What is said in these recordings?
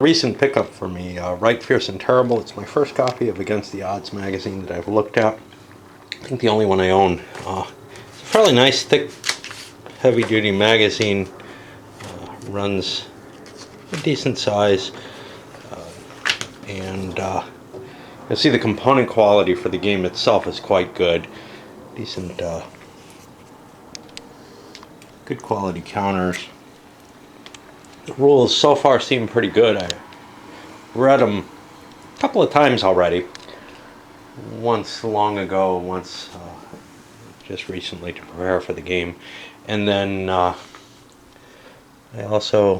Recent pickup for me, Right, Fierce and Terrible. It's my first copy of Against the Odds magazine that I've looked at. I think the only one I own. It's a fairly nice, thick, heavy-duty magazine. Runs a decent size. And you'll see the component quality for the game itself is quite good. Decent, good quality counters. The rules so far seem pretty good. I read them a couple of times already. Once long ago, once just recently to prepare for the game. And then I also,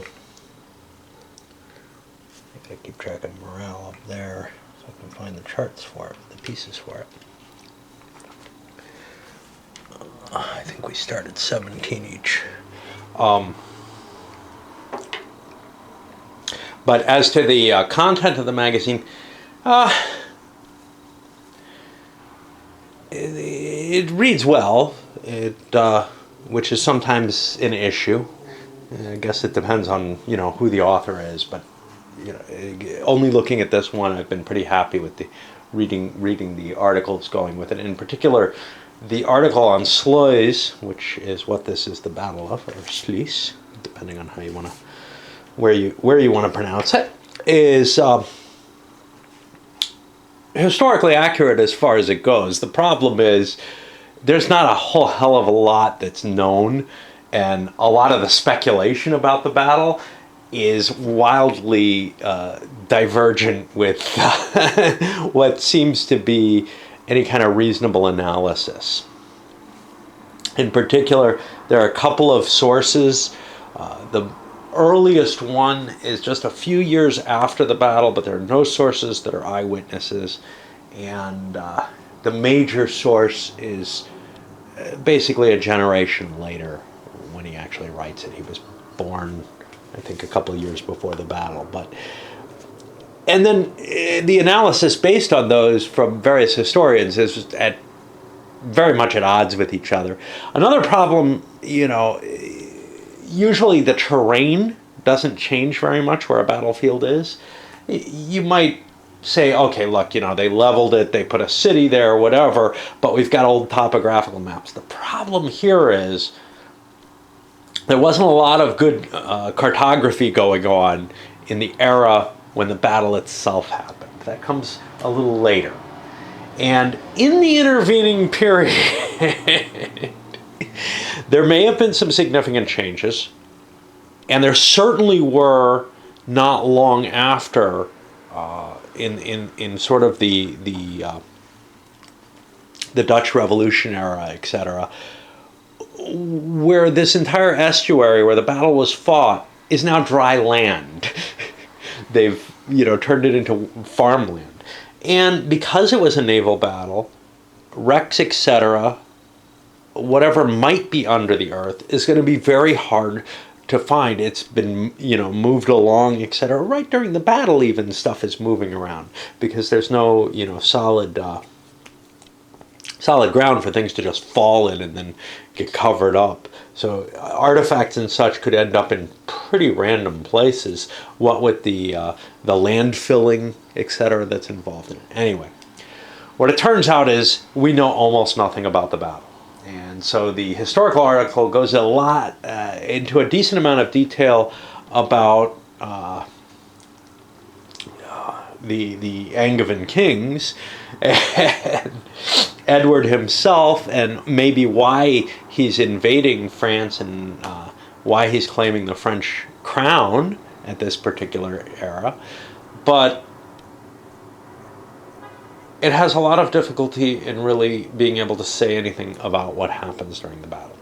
I gotta keep track of morale up there so I can find the charts for it, the pieces for it. I think we started 17 each. But as to the content of the magazine, it reads well, which is sometimes an issue. I guess it depends on who the author is, but only looking at this one, I've been pretty happy with the reading the articles going with it. In particular, the article on Sluys, which is what this is the battle of, or Sluys, depending on how you want to. Where you want to pronounce it, is historically accurate as far as it goes. The problem is there's not a whole hell of a lot that's known, and a lot of the speculation about the battle is wildly divergent with what seems to be any kind of reasonable analysis. In particular, there are a couple of sources. The earliest one is just a few years after the battle, but there are no sources that are eyewitnesses. And the major source is basically a generation later when he actually writes it. He was born, I think, a couple of years before the battle. And then the analysis based on those from various historians is very much at odds with each other. Another problem, usually the terrain doesn't change very much where a battlefield is. You might say, okay, look, they leveled it, they put a city there, whatever, but we've got old topographical maps. The problem here is there wasn't a lot of good cartography going on in the era when the battle itself happened. That comes a little later. And in the intervening period, there may have been some significant changes, and there certainly were not long after, in sort of the Dutch Revolution era, etc., where this entire estuary where the battle was fought is now dry land. They've turned it into farmland, and because it was a naval battle, wrecks, etc., whatever might be under the earth is going to be very hard to find. It's been, moved along, etc. Right during the battle, even stuff is moving around because there's no, solid ground for things to just fall in and then get covered up. So artifacts and such could end up in pretty random places. What with the land filling, etc., that's involved in it. Anyway, what it turns out is we know almost nothing about the battle. And so the historical article goes into a decent amount of detail about the Angevin kings and Edward himself, and maybe why he's invading France and why he's claiming the French crown at this particular era. But it has a lot of difficulty in really being able to say anything about what happens during the battle.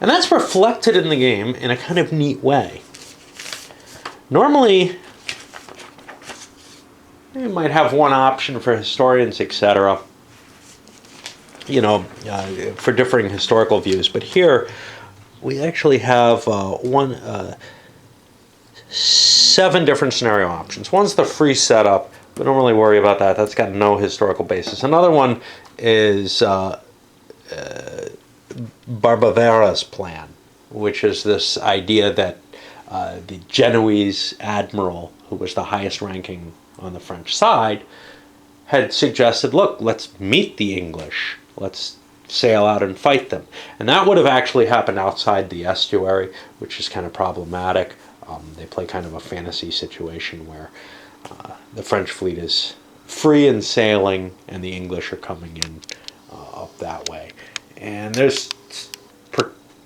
And that's reflected in the game in a kind of neat way. Normally, you might have one option for historians, etc., for differing historical views. But here, we actually have 7 different scenario options. One's the free setup. We don't really worry about that. That's got no historical basis. Another one is Barbavera's plan, which is this idea that the Genoese admiral who was the highest ranking on the French side, had suggested, look, let's meet the English. Let's sail out and fight them. And that would have actually happened outside the estuary, which is kind of problematic. They play kind of a fantasy situation where the French fleet is free and sailing, and the English are coming in up that way. And there's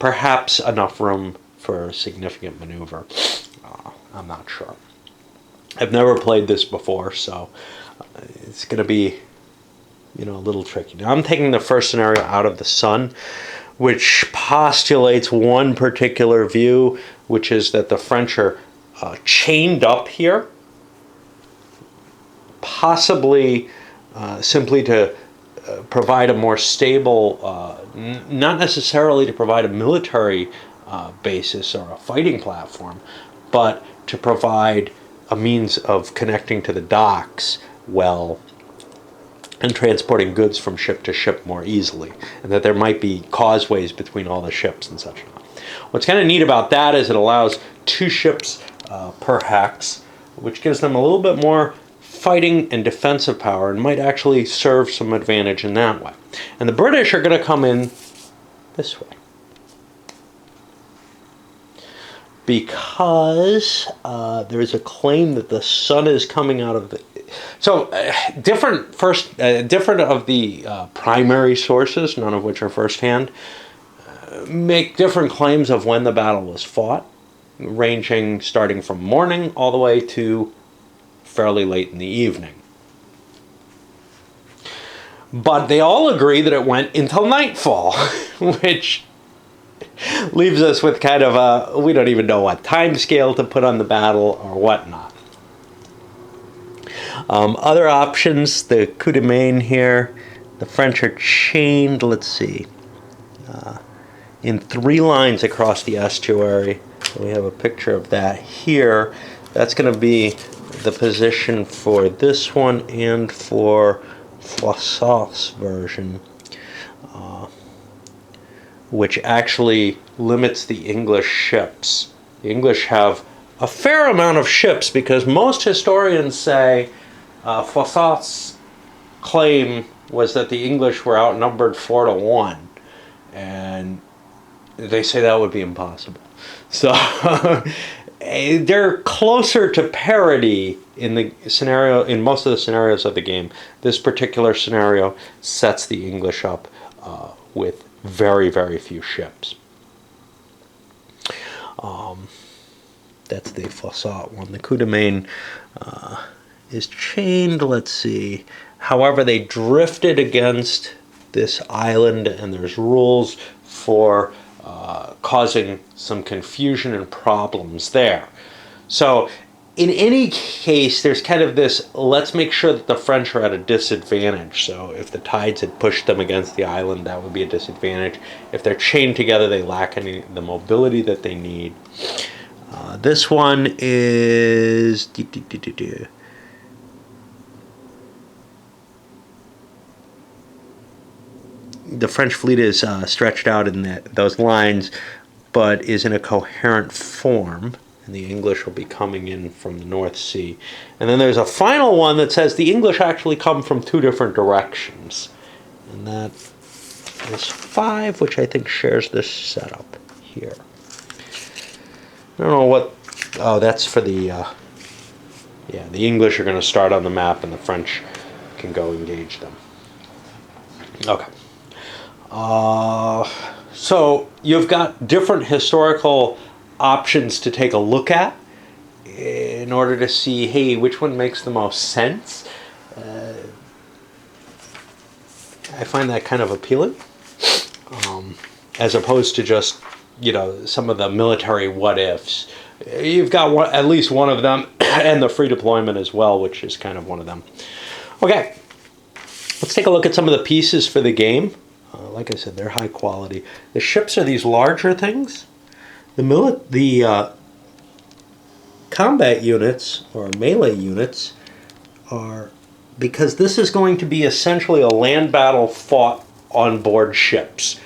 perhaps enough room for significant maneuver. I'm not sure. I've never played this before, so it's going to be, a little tricky. Now, I'm taking the first scenario out of the sun, which postulates one particular view, which is that the French are chained up here, possibly simply to provide a more stable, not necessarily to provide a military basis or a fighting platform, but to provide a means of connecting to the docks well and transporting goods from ship to ship more easily, and that there might be causeways between all the ships and such. What's kind of neat about that is it allows 2 ships per hex, which gives them a little bit more fighting and defensive power and might actually serve some advantage in that way. And the British are going to come in this way, because there is a claim that the sun is coming out of the... So different of the primary sources, none of which are firsthand, make different claims of when the battle was fought, ranging starting from morning all the way to fairly late in the evening. But they all agree that it went until nightfall, which leaves us with kind of we don't even know what time scale to put on the battle or whatnot. Other options, the coup de main here, the French are chained, let's see, in 3 lines across the estuary. We have a picture of that here. That's going to be the position for this one and for Froissart's version, which actually limits the English ships. The English have a fair amount of ships, because most historians say Froissart's claim was that the English were outnumbered 4-1, and they say that would be impossible. So they're closer to parity in the scenario, in most of the scenarios of the game. This particular scenario sets the English up with very, very few ships. That's the Froissart one. The coup de main is chained, let's see. However, they drifted against this island, and there's rules for causing some confusion and problems there. So in any case, there's kind of this, let's make sure that the French are at a disadvantage. So if the tides had pushed them against the island, that would be a disadvantage. If they're chained together, they lack the mobility that they need. This one is... The French fleet is stretched out in those lines, but is in a coherent form, and the English will be coming in from the North Sea. And then there's a final one that says the English actually come from 2 different directions, and that is 5, which I think shares this setup here. I don't know what... Oh, that's for the... yeah, the English are going to start on the map, and the French can go engage them. Okay. So you've got different historical options to take a look at in order to see, hey, which one makes the most sense. I find that kind of appealing, as opposed to just, some of the military what-ifs. You've got at least one of them, and the free deployment as well, which is kind of one of them. Okay, let's take a look at some of the pieces for the game. Like I said, they're high quality. The ships are these larger things. The combat units, or melee units, are, because this is going to be essentially a land battle fought on board ships.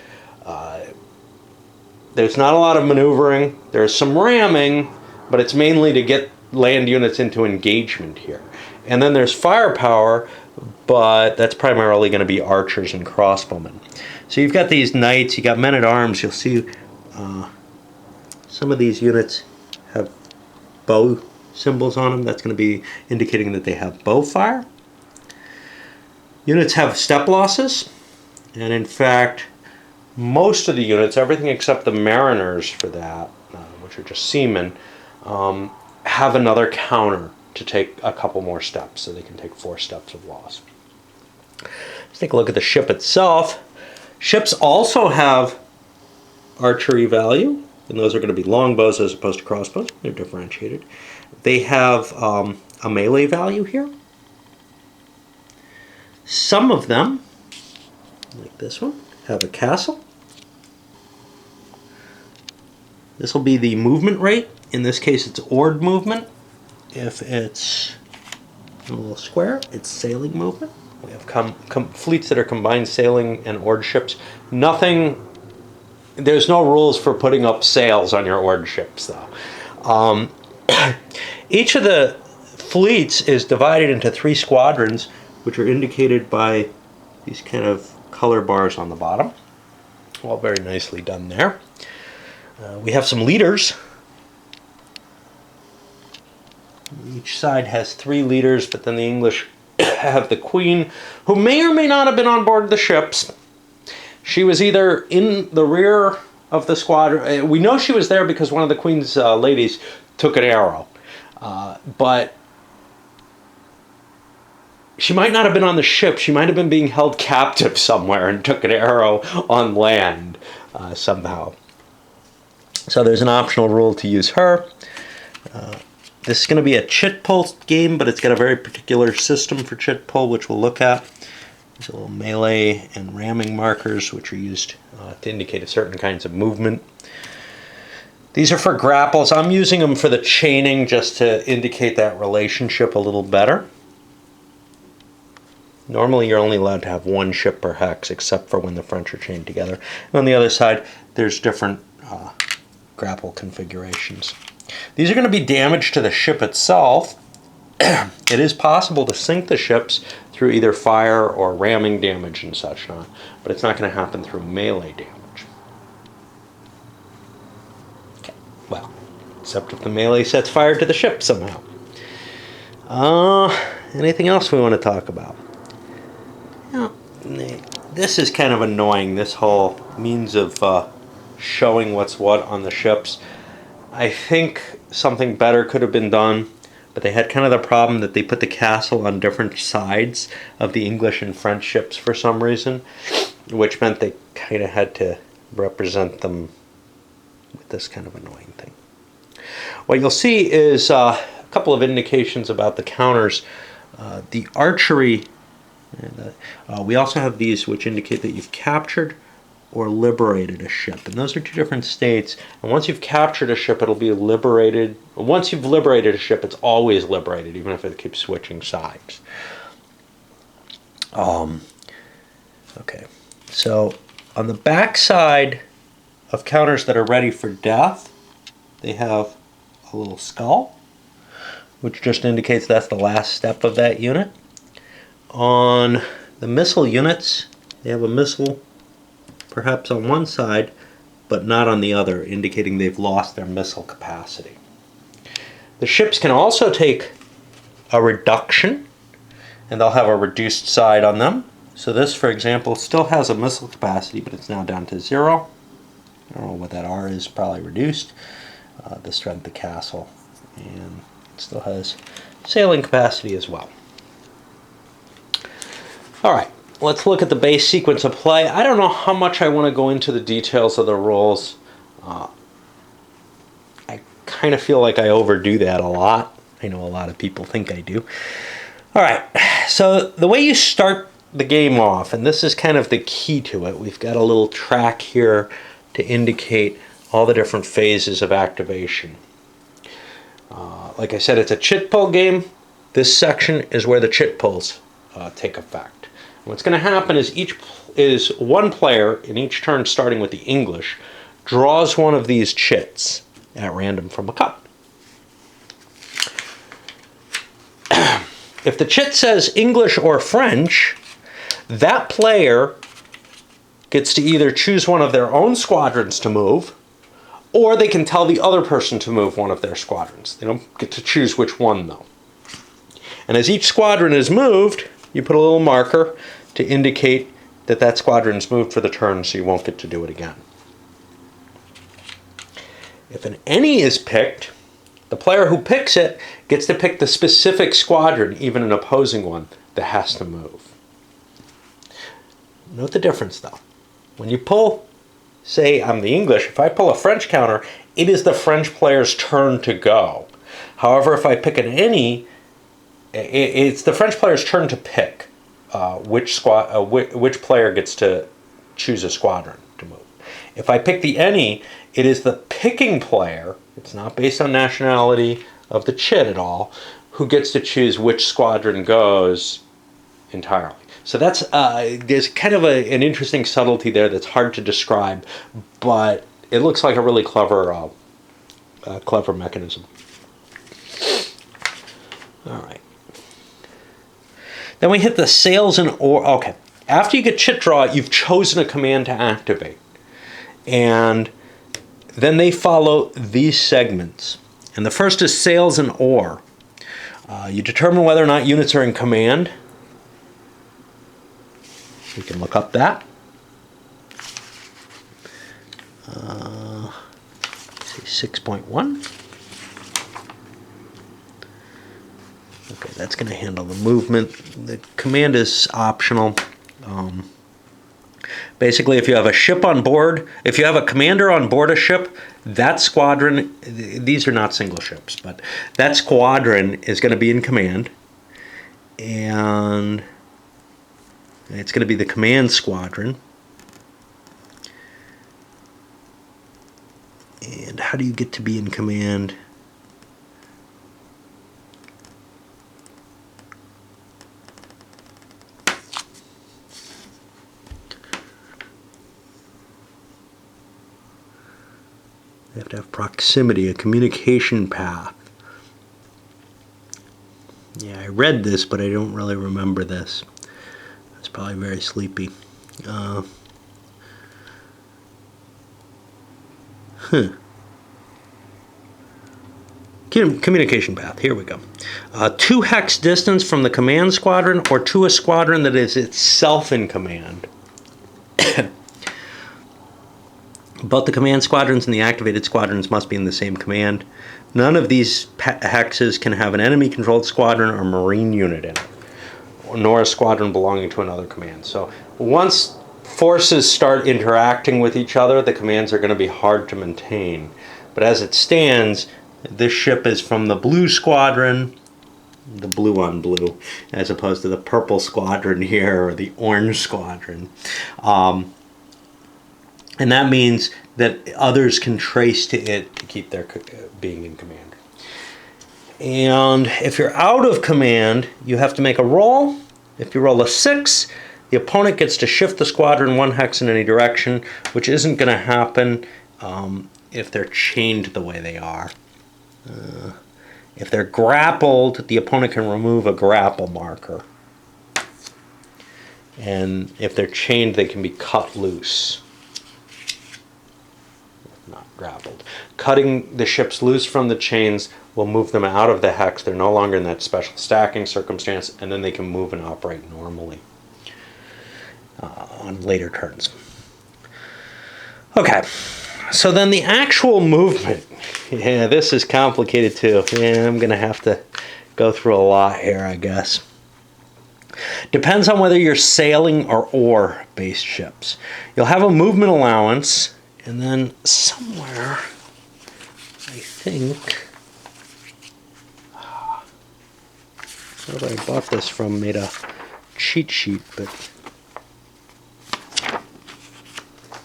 There's not a lot of maneuvering. There's some ramming, but it's mainly to get land units into engagement here. And then there's firepower, but that's primarily going to be archers and crossbowmen. So you've got these knights, you got men-at-arms. You'll see some of these units have bow symbols on them. That's going to be indicating that they have bow fire. Units have step losses, and in fact, most of the units, everything except the mariners for that, which are just seamen, have another counter to take a couple more steps, so they can take 4 steps of loss. Let's take a look at the ship itself. Ships also have archery value, and those are going to be longbows as opposed to crossbows. They're differentiated. They have a melee value here. Some of them, like this one, have a castle. This will be the movement rate. In this case, it's oared movement. If it's a little square, it's sailing movement. We have fleets that are combined sailing and oared ships. There's no rules for putting up sails on your oared ships, though. Each of the fleets is divided into 3 squadrons, which are indicated by these kind of color bars on the bottom. All very nicely done there. We have some leaders. Each side has 3 leaders, but then the English have the Queen, who may or may not have been on board the ships. She was either in the rear of the squadron. We know she was there because one of the Queen's ladies took an arrow. But she might not have been on the ship. She might have been being held captive somewhere and took an arrow on land somehow. So there's an optional rule to use her. This is going to be a chit pull game, but it's got a very particular system for chit pull, which we'll look at. There's a little melee and ramming markers, which are used to indicate certain kinds of movement. These are for grapples. I'm using them for the chaining just to indicate that relationship a little better. Normally you're only allowed to have 1 ship per hex, except for when the French are chained together. And on the other side, there's different grapple configurations. These are going to be damage to the ship itself. It is possible to sink the ships through either fire or ramming damage and such not, but it's not going to happen through melee damage. Okay, well, except if the melee sets fire to the ship somehow. Anything else we want to talk about? Yeah, this is kind of annoying, this whole means of showing what's what on the ships. I think something better could have been done, but they had kind of the problem that they put the castle on different sides of the English and French ships for some reason, which meant they kind of had to represent them with this kind of annoying thing. What you'll see is a couple of indications about the counters. The archery, we also have these which indicate that you've captured or liberated a ship, and those are 2 different states. And once you've captured a ship, it'll be liberated. Once you've liberated a ship, it's always liberated, even if it keeps switching sides. Okay, so on the back side of counters that are ready for death, they have a little skull, which just indicates that's the last step of that unit. On the missile units, they have a missile perhaps on one side, but not on the other, indicating they've lost their missile capacity. The ships can also take a reduction, and they'll have a reduced side on them. So this, for example, still has a missile capacity, but it's now down to 0. I don't know what that R is, probably reduced. The strength of the castle, and it still has sailing capacity as well. All right. Let's look at the base sequence of play. I don't know how much I want to go into the details of the rules. I kind of feel like I overdo that a lot. I know a lot of people think I do. All right, so the way you start the game off, and this is kind of the key to it, we've got a little track here to indicate all the different phases of activation. Like I said, it's a chit pull game. This section is where the chit pulls take effect. What's going to happen is one player in each turn, starting with the English, draws one of these chits at random from a cup. If the chit says English or French, that player gets to either choose one of their own squadrons to move, or they can tell the other person to move one of their squadrons. They don't get to choose which one, though. And as each squadron is moved, you put a little marker to indicate that that squadron's moved for the turn, so you won't get to do it again. If an any is picked, the player who picks it gets to pick the specific squadron, even an opposing one, that has to move. Note the difference, though. When you pull, say I'm the English, if I pull a French counter, it is the French player's turn to go. However, if I pick an any, it's the French player's turn to pick which player gets to choose a squadron to move. If I pick the any, it is the picking player, it's not based on nationality of the chit at all, who gets to choose which squadron goes entirely. So that's there's kind of an interesting subtlety there that's hard to describe, but it looks like a really clever mechanism. All right. Then we hit the sails and or. Okay. After you get chit draw, you've chosen a command to activate. And then they follow these segments. And the first is sails and or. You determine whether or not units are in command. We can look up that. Say 6.1. Okay, that's going to handle the movement. The command is optional. Basically, if you have a ship on board, if you have a commander on board a ship, that squadron, these are not single ships, but that squadron is going to be in command. And it's going to be the command squadron. And how do you get to be in command? You have to have proximity, a communication path. Yeah, I read this, but I don't really remember this. It's probably very sleepy. Communication path, here we go. 2 hex distance from the command squadron or to a squadron that is itself in command. Both the command squadrons and the activated squadrons must be in the same command. None of these hexes can have an enemy-controlled squadron or marine unit in it, nor a squadron belonging to another command. So once forces start interacting with each other, the commands are going to be hard to maintain. But as it stands, this ship is from the blue squadron, the blue on blue, as opposed to the purple squadron here or the orange squadron. And that means that others can trace to it to keep their being in command. And if you're out of command, you have to make a roll. If you roll a 6, the opponent gets to shift the squadron 1 hex in any direction, which isn't going to happen if they're chained the way they are. If they're grappled, the opponent can remove a grapple marker. And if they're chained, they can be cut loose. Not grappled. Cutting the ships loose from the chains will move them out of the hex. They're no longer in that special stacking circumstance, and then they can move and operate normally on later turns. Okay, so then the actual movement. Yeah, this is complicated too. Yeah, I'm going to have to go through a lot here, I guess. Depends on whether you're sailing or oar-based ships. You'll have a movement allowance. And then somewhere, I think, where I bought this from made a cheat sheet, but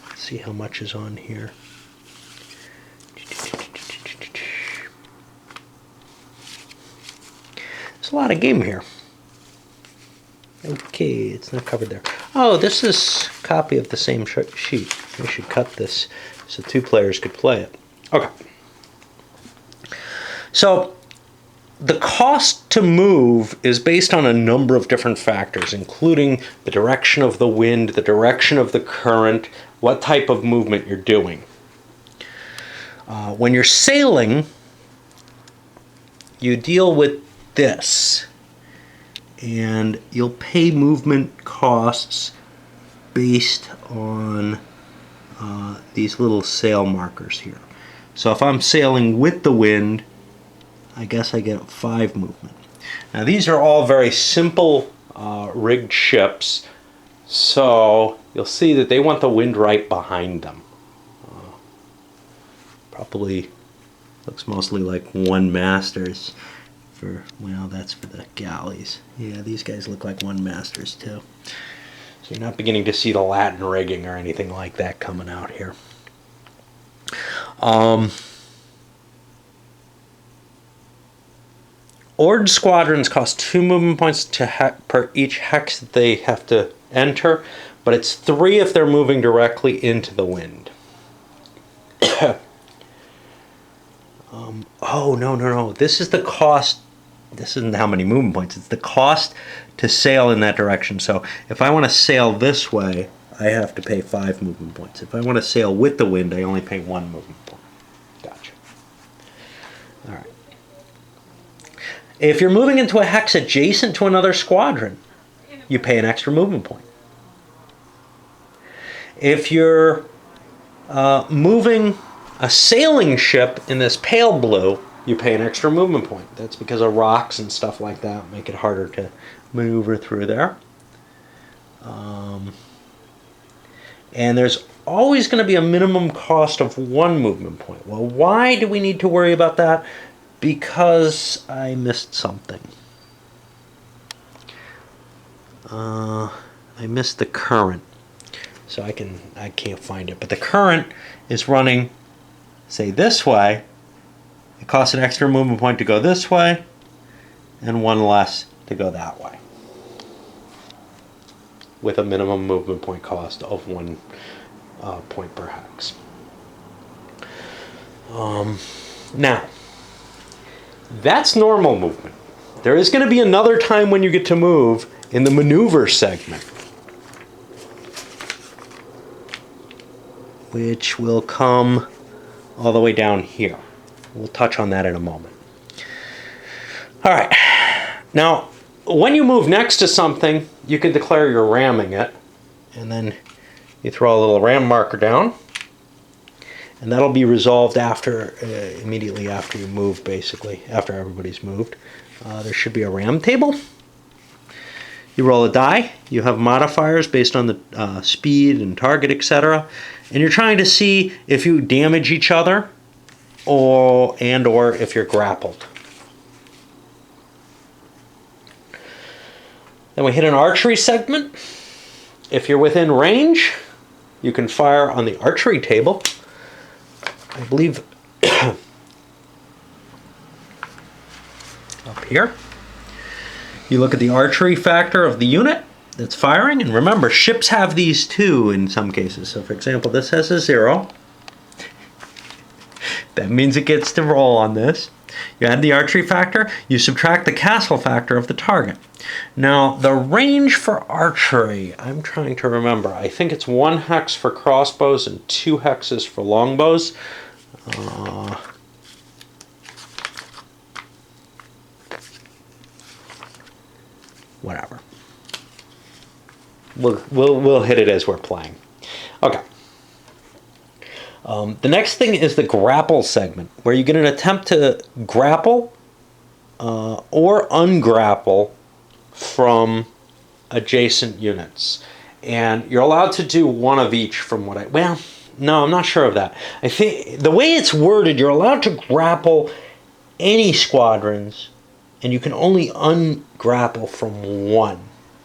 let's see how much is on here. There's a lot of game here. Okay, it's not covered there. Oh, this is a copy of the same sheet. We should cut this so 2 players could play it. Okay. So, the cost to move is based on a number of different factors, including the direction of the wind, the direction of the current, what type of movement you're doing. When you're sailing, you deal with this, and you'll pay movement costs based on these little sail markers here. So if I'm sailing with the wind, I guess I get 5 movement. Now these are all very simple rigged ships, so you'll see that they want the wind right behind them. Probably looks mostly like one masters for, well, that's for the galleys. Yeah, these guys look like one masters too. So you're not beginning to see the Latin rigging or anything like that coming out here. Oared squadrons cost 2 movement points per each hex that they have to enter, but it's 3 if they're moving directly into the wind. Oh, no. This is the cost. This isn't how many movement points. It's the cost to sail in that direction. So if I want to sail this way, I have to pay 5 movement points. If I want to sail with the wind, I only pay 1 movement point. Gotcha. All right. If you're moving into a hex adjacent to another squadron, you pay an extra movement point. If you're moving a sailing ship in this pale blue, you pay an extra movement point. That's because of rocks and stuff like that make it harder to maneuver through there. And there's always going to be a minimum cost of 1 movement point. Well, why do we need to worry about that? Because I missed something. I missed the current, so I can't find it. But the current is running, say, this way. It costs an extra movement point to go this way, and 1 less to go that way, with a minimum movement point cost of 1 point per hex. Now, that's normal movement. There is going to be another time when you get to move in the maneuver segment, which will come all the way down here. We'll touch on that in a moment. All right. Now, when you move next to something, you can declare you're ramming it, and then you throw a little ram marker down, and that'll be resolved after, immediately after you move, basically, after everybody's moved. There should be a ram table. You roll a die. You have modifiers based on the speed and target, etc. And you're trying to see if you damage each other or if you're grappled. Then we hit an archery segment. If you're within range, you can fire on the archery table. I believe up here. You look at the archery factor of the unit that's firing, and remember, ships have these too in some cases. So for example, this has a 0. That means it gets to roll on this. You add the archery factor, you subtract the castle factor of the target. Now, the range for archery, I'm trying to remember. I think it's 1 hex for crossbows and 2 hexes for longbows. Whatever. We'll hit it as we're playing. Okay. The next thing is the grapple segment, where you get an attempt to grapple or ungrapple from adjacent units. And you're allowed to do 1 of each from what well, no, I'm not sure of that. I think the way it's worded, you're allowed to grapple any squadrons, and you can only ungrapple from 1.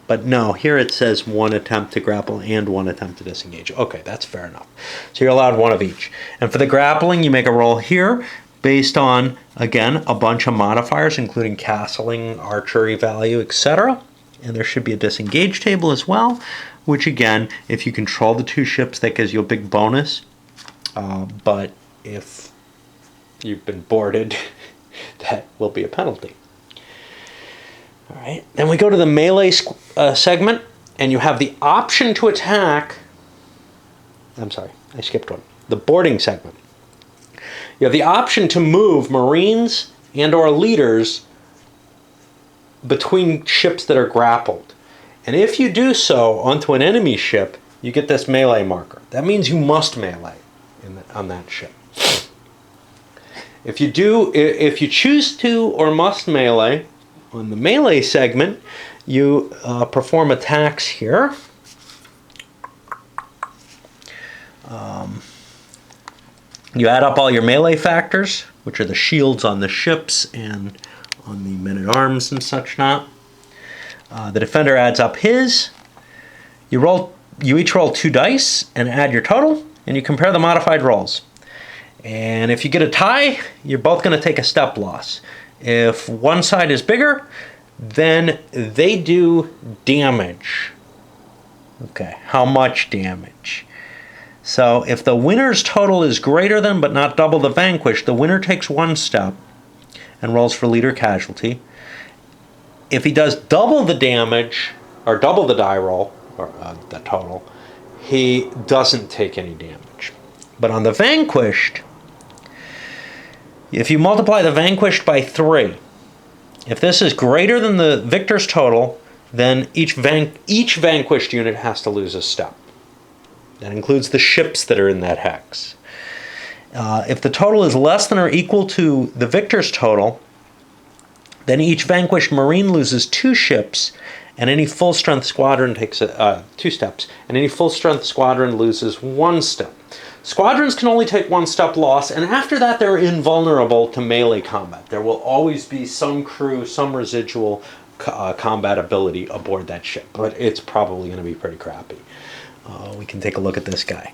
But no, here it says 1 attempt to grapple and 1 attempt to disengage. Okay, that's fair enough. So you're allowed 1 of each. And for the grappling, you make a roll here based on, again, a bunch of modifiers, including castling, archery value, etc. And there should be a disengage table as well, which again, if you control the 2 ships, that gives you a big bonus. But if you've been boarded, that will be a penalty. All right. Then we go to the melee segment, and you have the option to attack. I'm sorry, I skipped one. The boarding segment. You have the option to move Marines and or leaders between ships that are grappled. And if you do so onto an enemy ship, you get this melee marker. That means you must melee on that ship. If you choose to or must melee on the melee segment, you perform attacks here. You add up all your melee factors, which are the shields on the ships and on the men-at-arms and such not. The defender adds up his. You each roll 2 dice and add your total, and you compare the modified rolls. And if you get a tie, you're both going to take a step loss. If one side is bigger, then they do damage. Okay, how much damage? So if the winner's total is greater than but not double the vanquished, the winner takes 1 step and rolls for leader casualty. If he does double the damage, or double the die roll, or the total, he doesn't take any damage. But on the vanquished, if you multiply the vanquished by 3, if this is greater than the victor's total, then each vanquished unit has to lose a step. That includes the ships that are in that hex. If the total is less than or equal to the victor's total, then each vanquished Marine loses 2 ships, and any full-strength squadron takes 2 steps, and any full-strength squadron loses 1 step. Squadrons can only take 1 step loss, and after that they're invulnerable to melee combat. There will always be some crew, some residual combat ability aboard that ship, but it's probably going to be pretty crappy. We can take a look at this guy.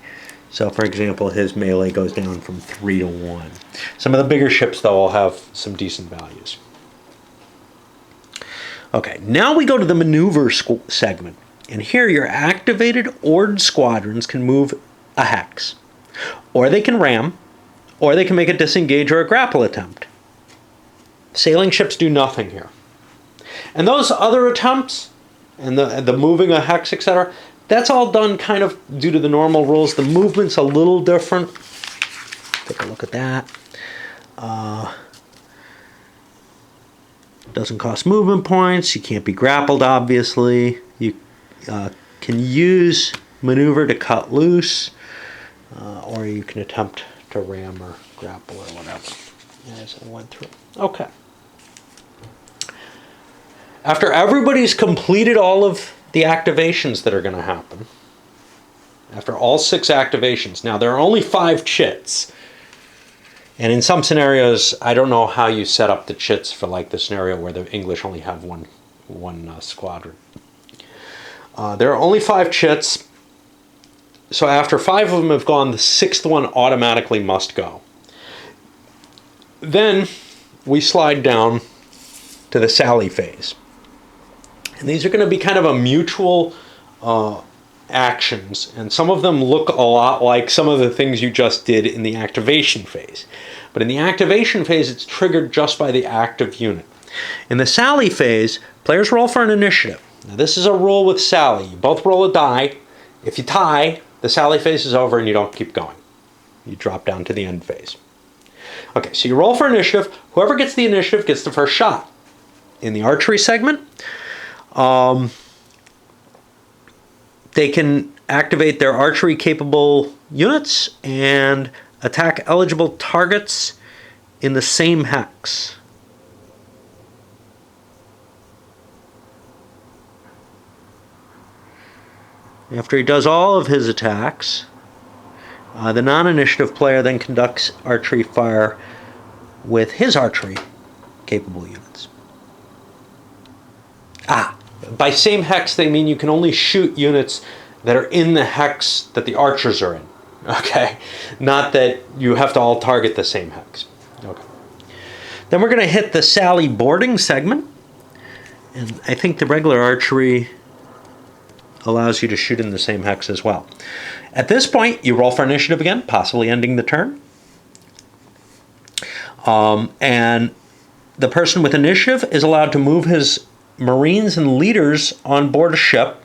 So, for example, his melee goes down from 3 to 1. Some of the bigger ships, though, will have some decent values. Okay, now we go to the maneuver segment. And here your activated Ord squadrons can move a hex. Or they can ram, or they can make a disengage or a grapple attempt. Sailing ships do nothing here. And those other attempts, and the moving a hex, etc., that's all done kind of due to the normal rules. The movement's a little different. Take a look at that. Doesn't cost movement points. You can't be grappled, obviously. You can use maneuver to cut loose, or you can attempt to ram or grapple or whatever, as I went through. Okay. After everybody's completed all of the activations that are going to happen, after all 6 activations, now there are only 5 chits, and in some scenarios, I don't know how you set up the chits for like the scenario where the English only have one squadron. There are only 5 chits, so after 5 of them have gone, the 6th one automatically must go. Then we slide down to the sally phase. And these are going to be kind of a mutual actions, and some of them look a lot like some of the things you just did in the activation phase. But in the activation phase, it's triggered just by the active unit. In the sally phase, players roll for an initiative. Now, this is a rule with sally. You both roll a die. If you tie, the sally phase is over and you don't keep going. You drop down to the end phase. Okay, so you roll for initiative. Whoever gets the initiative gets the first shot. In the archery segment, they can activate their archery capable units and attack eligible targets in the same hex. After he does all of his attacks, the non-initiative player then conducts archery fire with his archery capable units. By same hex, they mean you can only shoot units that are in the hex that the archers are in. Okay? Not that you have to all target the same hex. Okay. Then we're going to hit the sally boarding segment. And I think the regular archery allows you to shoot in the same hex as well. At this point, you roll for initiative again, possibly ending the turn. And the person with initiative is allowed to move his Marines and leaders on board a ship.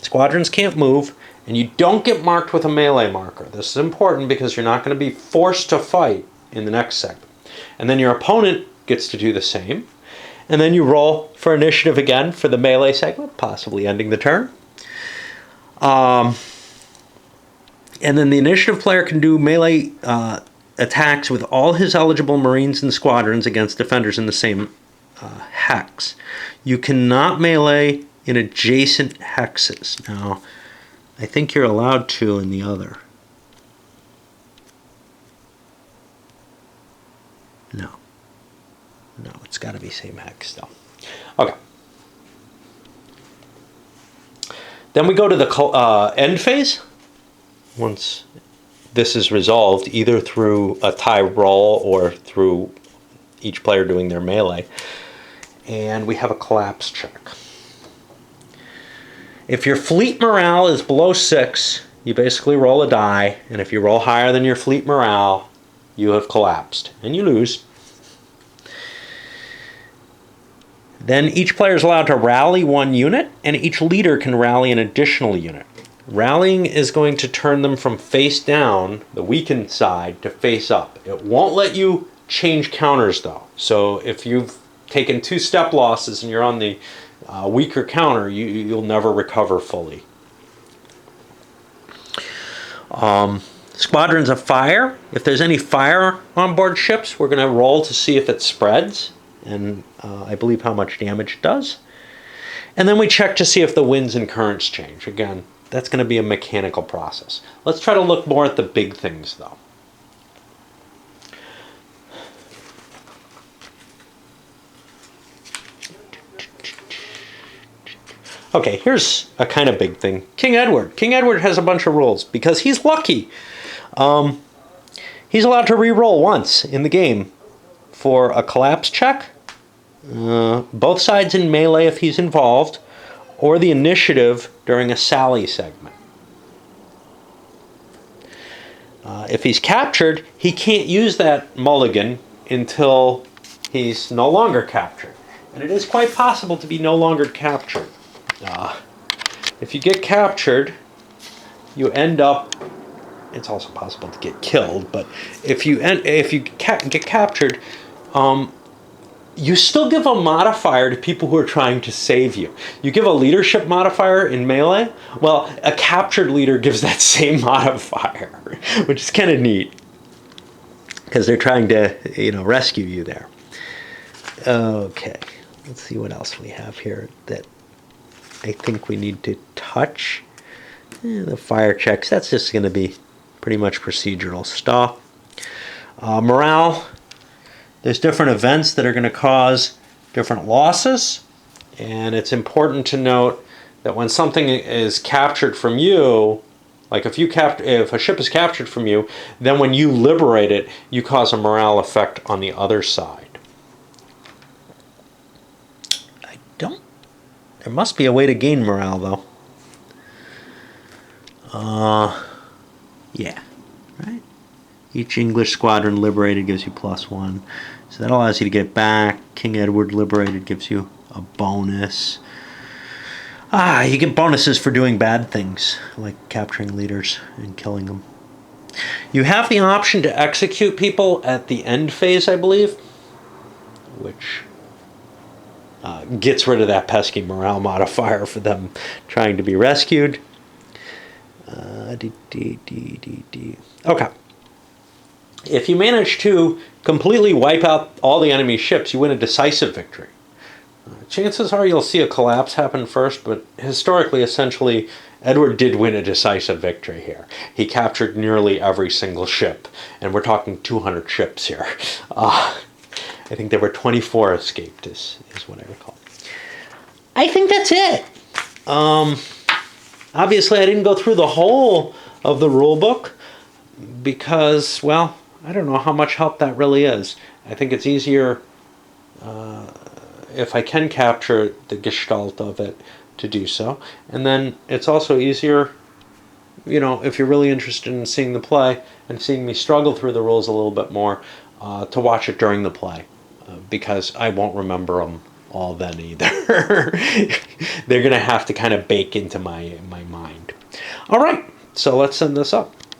Squadrons can't move, and you don't get marked with a melee marker. This is important because you're not going to be forced to fight in the next segment. And then your opponent gets to do the same. And then you roll for initiative again for the melee segment, possibly ending the turn. And then the initiative player can do melee attacks with all his eligible Marines and squadrons against defenders in the same hex. You cannot melee in adjacent hexes. Now, I think you're allowed to in the other. No. No, it's got to be same hex still. Okay. Then we go to the end phase. Once this is resolved, either through a tie roll or through each player doing their melee. And we have a collapse check. If your fleet morale is below 6, you basically roll a die. And if you roll higher than your fleet morale, you have collapsed. And you lose. Then each player is allowed to rally 1 unit, and each leader can rally an additional unit. Rallying is going to turn them from face down, the weakened side, to face up. It won't let you change counters, though. So if you've taken 2 step losses and you're on the weaker counter, you'll never recover fully. Squadrons of fire. If there's any fire on board ships, we're going to roll to see if it spreads, and I believe how much damage it does. And then we check to see if the winds and currents change. Again, that's going to be a mechanical process. Let's try to look more at the big things, though. Okay, here's a kind of big thing. King Edward. King Edward has a bunch of rules because he's lucky. He's allowed to re-roll once in the game for a collapse check, both sides in melee if he's involved, or the initiative during a sally segment. If he's captured, he can't use that mulligan until he's no longer captured. And it is quite possible to be no longer captured. If you get captured, you end up, it's also possible to get killed, but if you get captured, you still give a modifier to people who are trying to save you. You give a leadership modifier in melee, well, a captured leader gives that same modifier, which is kind of neat, because they're trying to, rescue you there. Okay, let's see what else we have here that I think we need to touch. The fire checks, that's just going to be pretty much procedural stuff. Morale, there's different events that are going to cause different losses, and it's important to note that when something is captured from you, like if a ship is captured from you, then when you liberate it, you cause a morale effect on the other side. There must be a way to gain morale, though. Yeah, right? Each English squadron liberated gives you +1. So that allows you to get back. King Edward liberated gives you a bonus. You get bonuses for doing bad things, like capturing leaders and killing them. You have the option to execute people at the end phase, I believe, which gets rid of that pesky morale modifier for them trying to be rescued. Okay. If you manage to completely wipe out all the enemy ships, you win a decisive victory. Chances are you'll see a collapse happen first, but historically, essentially, Edward did win a decisive victory here. He captured nearly every single ship, and we're talking 200 ships here. I think there were 24 escaped, is what I recall. I think that's it. Obviously, I didn't go through the whole of the rule book because, well, I don't know how much help that really is. I think it's easier if I can capture the gestalt of it to do so. And then it's also easier, if you're really interested in seeing the play and seeing me struggle through the rules a little bit more, to watch it during the play. because I won't remember them all then either. They're going to have to kind of bake into my mind. All right, so let's send this up.